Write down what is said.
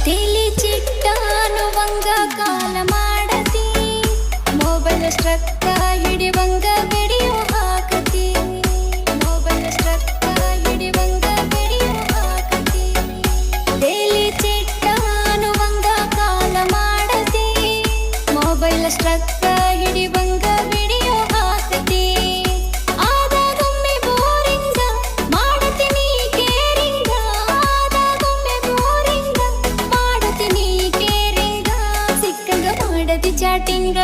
ತಿಳಿ ಚಿಟ್ಟಾನುವಂಗ ಕಾಲ ಮಾಡತಿ ಮೊಬೈಲ್ ಸ್ಟ್ರಕ್ಕ ಹಿಡಿವಂಗ ವಿಡಿಯೋ ಹಾಕತಿ ಮೊಬೈಲ್ ಸ್ಟ್ರಕ್ಕ ಹಿಡಿವಂಗ ವಿಡಿಯೋ ಹಾಕತಿ ತಿಳಿ ಚಿಟ್ಟಾನುವಂಗ ಕಾಲ ಮಾಡತಿ ಮೊಬೈಲ್ ಸ್ಟ್ರಕ್ಕ ಹಿಡಿವಂಗ ವಿಡಿಯೋ ಹಾಕತಿ ಆದಾಗೊಮ್ಮೆ ಬೋರಿಂಗ ಮಾಡತೀನಿ ಕೇರಿಂಗ ಆದಾಗೊಮ್ಮೆ ಬೋರಿಂಗ ಮಾಡತೀನಿ ಕೇರಿಂಗ ಸಿಕ್ಕಂಗ ಮಾಡತಿ ಚಾಟಿಂಗ